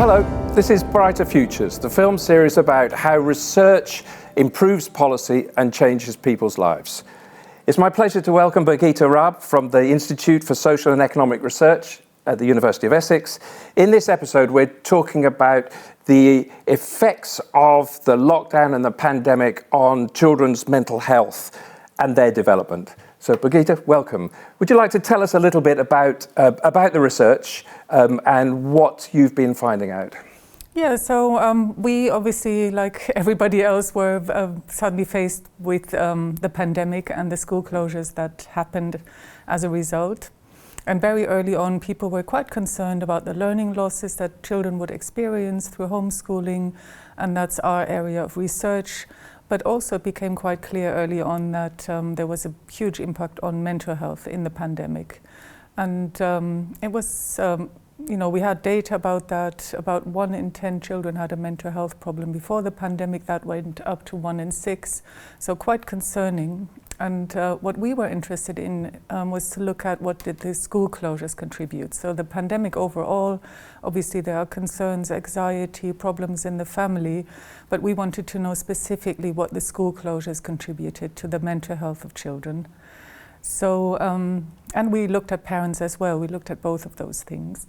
Hello, this is Brighter Futures, the film series about how research improves policy and changes people's lives. It's my pleasure to welcome Birgitta Rabe from the Institute for Social and Economic Research at the University of Essex. In this episode, we're talking about the effects of the lockdown and the pandemic on children's mental health and their development. So, Birgitta, welcome. Would you like to tell us a little bit about the research and what you've been finding out? Yeah, so we obviously, like everybody else, were suddenly faced with the pandemic and the school closures that happened as a result. And very early on, people were quite concerned about the learning losses that children would experience through homeschooling, and that's our area of research. But also it became quite clear early on that there was a huge impact on mental health in the pandemic. And it was, we had data about that. About 1 in 10 children had a mental health problem before the pandemic. That went up to 1 in 6. So quite concerning. And what we were interested in was to look at what did the school closures contribute. So the pandemic overall, obviously there are concerns, anxiety, problems in the family, but we wanted to know specifically what the school closures contributed to the mental health of children. So, and we looked at parents as well. We looked at both of those things.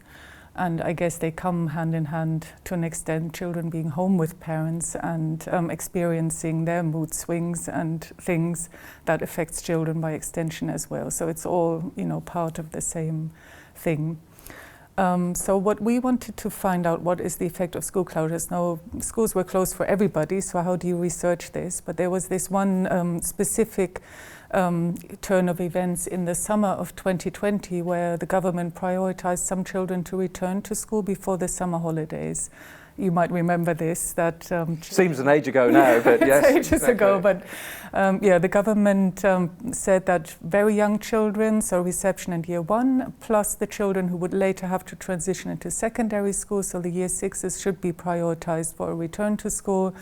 And I guess they come hand in hand to an extent, children being home with parents and experiencing their mood swings and things that affects children by extension as well. So it's all, part of the same thing. So what we wanted to find out, what is the effect of school closures? Now, schools were closed for everybody, so how do you research this? But there was this one specific turn of events in the summer of 2020 where the government prioritized some children to return to school before the summer holidays. You might remember this. That seems an age ago now, but yes. Ages ago, but the government said that very young children, so reception and year 1, plus the children who would later have to transition into secondary school, so the year 6s should be prioritized for a return to school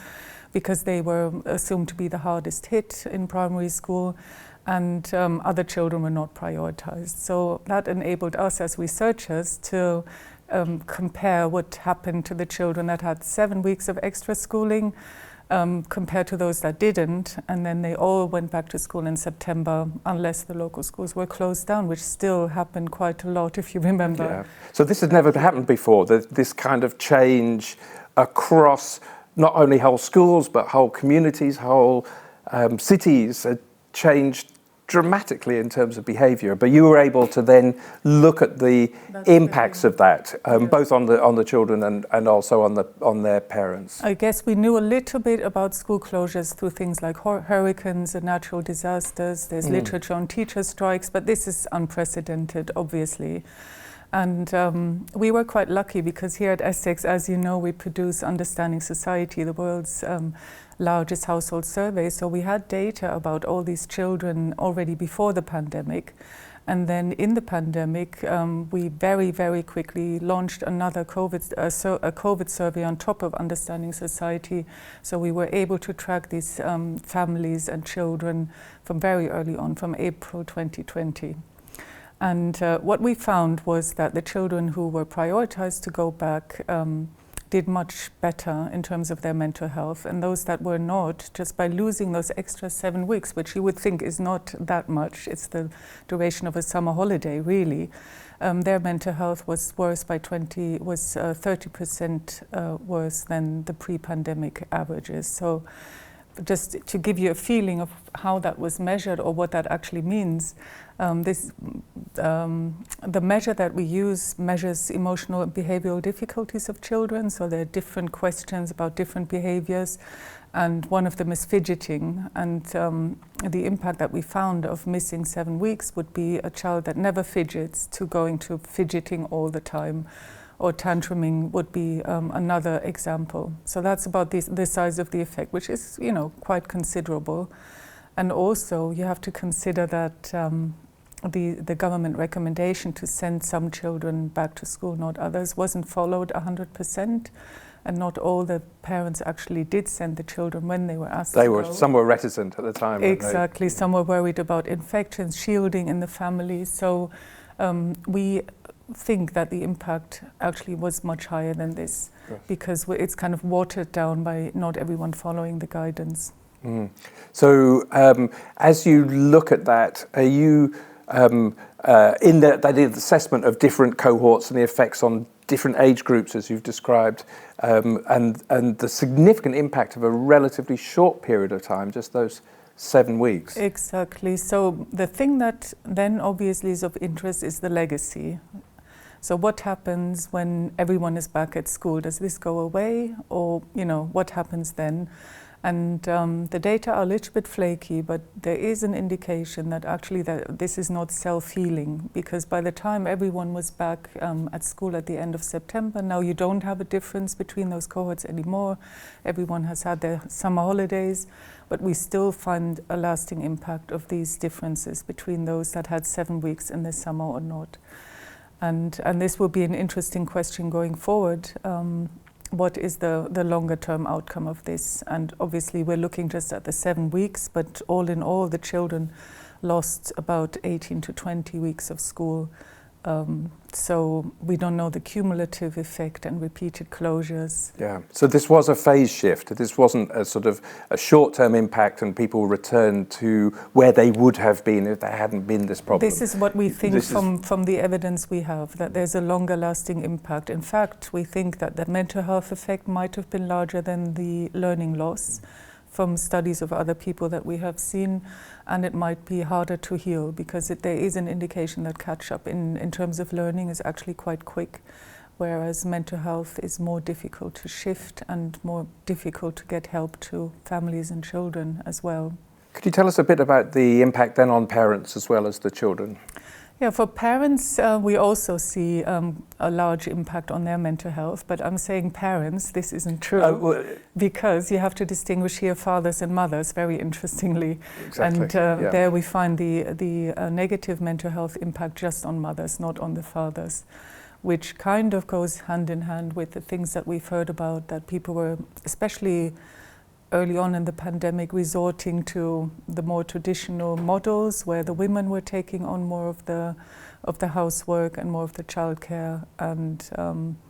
because they were assumed to be the hardest hit in primary school, and other children were not prioritized. So that enabled us as researchers to compare what happened to the children that had 7 weeks of extra schooling compared to those that didn't, and then they all went back to school in September unless the local schools were closed down, which still happened quite a lot, if you remember. Yeah. So this had never happened before, this kind of change across not only whole schools but whole communities, whole cities had changed dramatically in terms of behaviour, but you were able to then look at the impacts of that, both on the children and also on their parents. I guess we knew a little bit about school closures through things like hurricanes and natural disasters. There's literature on teacher strikes, but this is unprecedented, obviously. And we were quite lucky because here at Essex, as you know, we produce Understanding Society, the world's largest household survey. So we had data about all these children already before the pandemic. And then in the pandemic, we very, very quickly launched another COVID survey on top of Understanding Society. So we were able to track these families and children from very early on, from April 2020. And what we found was that the children who were prioritized to go back did much better in terms of their mental health, and those that were not, just by losing those extra 7 weeks, which you would think is not that much, it's the duration of a summer holiday really, their mental health was worse by 30% worse than the pre-pandemic averages. So just to give you a feeling of how that was measured or what that actually means, the measure that we use measures emotional and behavioral difficulties of children. So there are different questions about different behaviors, and one of them is fidgeting. And the impact that we found of missing 7 weeks would be a child that never fidgets to going to fidgeting all the time, or tantruming would be another example. So that's about the size of the effect, which is, quite considerable. And also you have to consider that the government recommendation to send some children back to school, not others, wasn't followed 100%. And not all the parents actually did send the children when they were asked to go. Some were reticent at the time. Exactly. Some were worried about infections, shielding in the family. So we think that the impact actually was much higher than this, because it's kind of watered down by not everyone following the guidance. So as you look at that, are you in that assessment of different cohorts and the effects on different age groups, as you've described, and the significant impact of a relatively short period of time, just those 7 weeks? Exactly. So the thing that then obviously is of interest is the legacy. So what happens when everyone is back at school? Does this go away, or what happens then? And the data are a little bit flaky, but there is an indication that actually this is not self-healing, because by the time everyone was back at school at the end of September, now you don't have a difference between those cohorts anymore. Everyone has had their summer holidays, but we still find a lasting impact of these differences between those that had 7 weeks in the summer or not. And this will be an interesting question going forward. What is the longer term outcome of this? And obviously we're looking just at the 7 weeks, but all in all the children lost about 18 to 20 weeks of school. So we don't know the cumulative effect and repeated closures. Yeah, so this was a phase shift. This wasn't a sort of a short-term impact and people returned to where they would have been if there hadn't been this problem. This is what we think from the evidence we have, that there's a longer lasting impact. In fact, we think that the mental health effect might have been larger than the learning loss from studies of other people that we have seen, and it might be harder to heal because there is an indication that catch-up in terms of learning is actually quite quick, whereas mental health is more difficult to shift and more difficult to get help to families and children as well. Could you tell us a bit about the impact then on parents as well as the children? Yeah, for parents, we also see a large impact on their mental health, but I'm saying parents, this isn't true, because you have to distinguish here fathers and mothers, very interestingly. Exactly. And there we find the negative mental health impact just on mothers, not on the fathers, which kind of goes hand in hand with the things that we've heard about, that people were, especially early on in the pandemic, resorting to the more traditional models where the women were taking on more of the housework and more of the childcare, and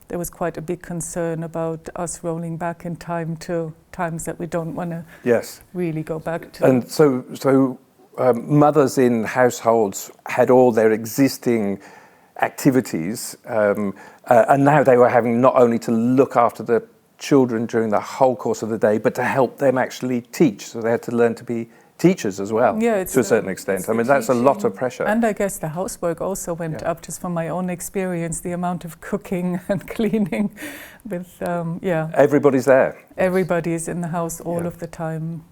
there was quite a big concern about us rolling back in time to times that we don't want to really go back to. And so mothers in households had all their existing activities, and now they were having not only to look after the children during the whole course of the day, but to help them actually teach. So they had to learn to be teachers as well, to a certain extent. I mean, that's a lot of pressure. And I guess the housework also went up, just from my own experience, the amount of cooking and cleaning with, Everybody's there. Everybody is in the house all of the time,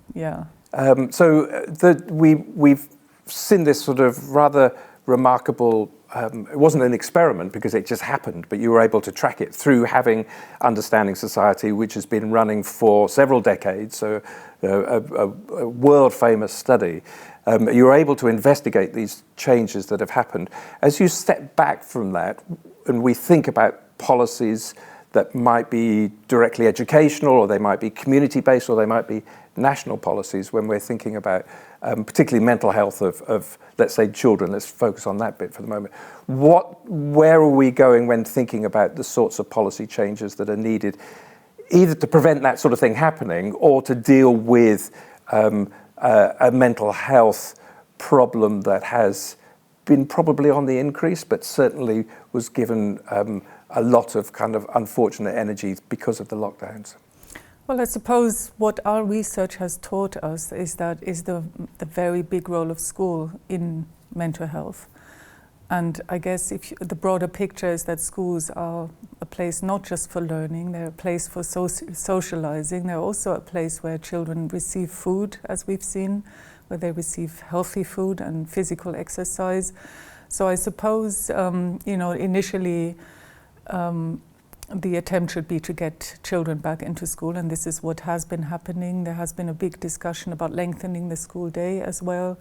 we've seen this sort of rather remarkable, it wasn't an experiment because it just happened, but you were able to track it through having Understanding Society, which has been running for several decades, so a world-famous study. You were able to investigate these changes that have happened. As you step back from that, and we think about policies that might be directly educational, or they might be community-based, or they might be national policies, when we're thinking about particularly mental health of, let's say, children. Let's focus on that bit for the moment. Where are we going when thinking about the sorts of policy changes that are needed, either to prevent that sort of thing happening or to deal with a mental health problem that has been probably on the increase, but certainly was given a lot of kind of unfortunate energy because of the lockdowns? Well, I suppose what our research has taught us is the very big role of school in mental health. And I guess the broader picture is that schools are a place not just for learning, they're a place for socializing. They're also a place where children receive food, as we've seen, where they receive healthy food and physical exercise. So I suppose, initially, the attempt should be to get children back into school, and this is what has been happening. There has been a big discussion about lengthening the school day as well,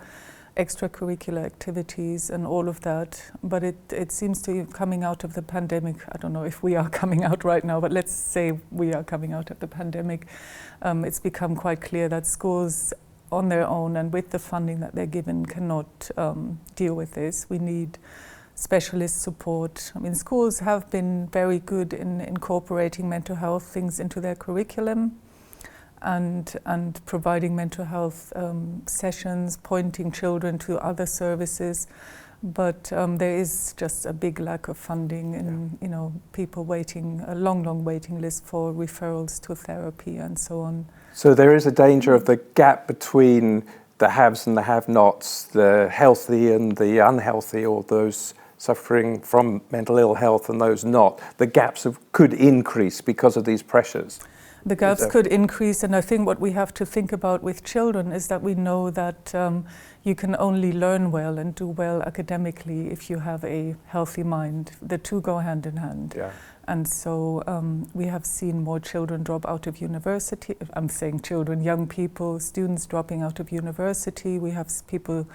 extracurricular activities and all of that. But it seems to be coming out of the pandemic. I don't know if we are coming out right now, but let's say we are coming out of the pandemic. It's become quite clear that schools on their own and with the funding that they're given cannot deal with this. We need specialist support. I mean, schools have been very good in incorporating mental health things into their curriculum and providing mental health sessions, pointing children to other services. But there is just a big lack of funding and, you know, people waiting, a long waiting list for referrals to therapy and so on. So there is a danger of the gap between the haves and the have-nots, the healthy and the unhealthy, or those suffering from mental ill health and those not. The gaps could increase because of these pressures. The gaps could increase, and I think what we have to think about with children is that we know that you can only learn well and do well academically if you have a healthy mind. The two go hand in hand. Yeah. And so we have seen more children drop out of university. I'm saying children, young people, students dropping out of university. We have people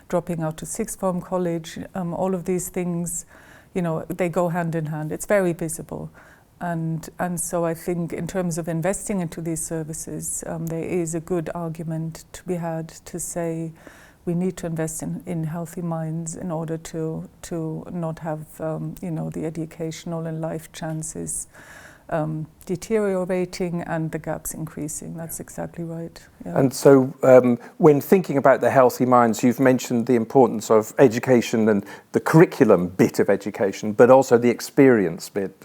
dropping out to sixth form college. All of these things, you know, they go hand in hand. It's very visible. And so I think in terms of investing into these services, there is a good argument to be had to say we need to invest in healthy minds in order to not have you know, the educational and life chances deteriorating and the gaps increasing. That's exactly right. Yeah. And so when thinking about the healthy minds, you've mentioned the importance of education and the curriculum bit of education, but also the experience bit,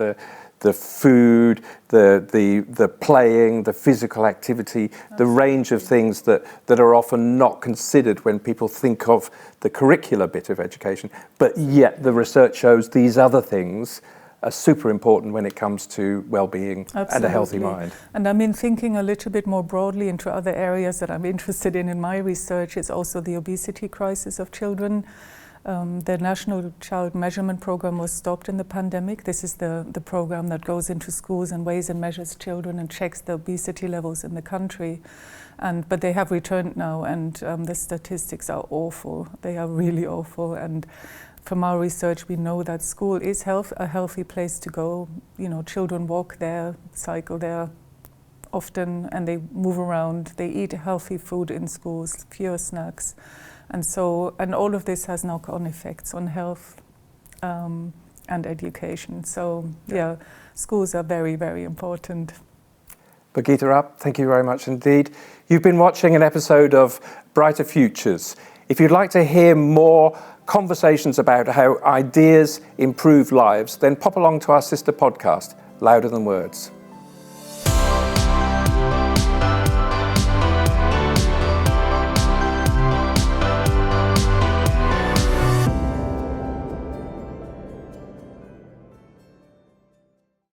the food, the playing, the physical activity, the range of things that are often not considered when people think of the curricular bit of education. But yet the research shows these other things are super important when it comes to well-being and a healthy mind. And I mean, thinking a little bit more broadly into other areas that I'm interested in my research is also the obesity crisis of children. The National Child Measurement Program was stopped in the pandemic. This is the program that goes into schools and weighs and measures children and checks the obesity levels in the country. But they have returned now, and the statistics are awful. They are really awful. And from our research, we know that school is a healthy place to go. You know, children walk there, cycle there often, and they move around. They eat healthy food in schools, fewer snacks. And all of this has knock-on effects on health and education. So, yeah, schools are very, very important. Birgitta Rabe, thank you very much indeed. You've been watching an episode of Brighter Futures. If you'd like to hear more conversations about how ideas improve lives, then pop along to our sister podcast, Louder Than Words.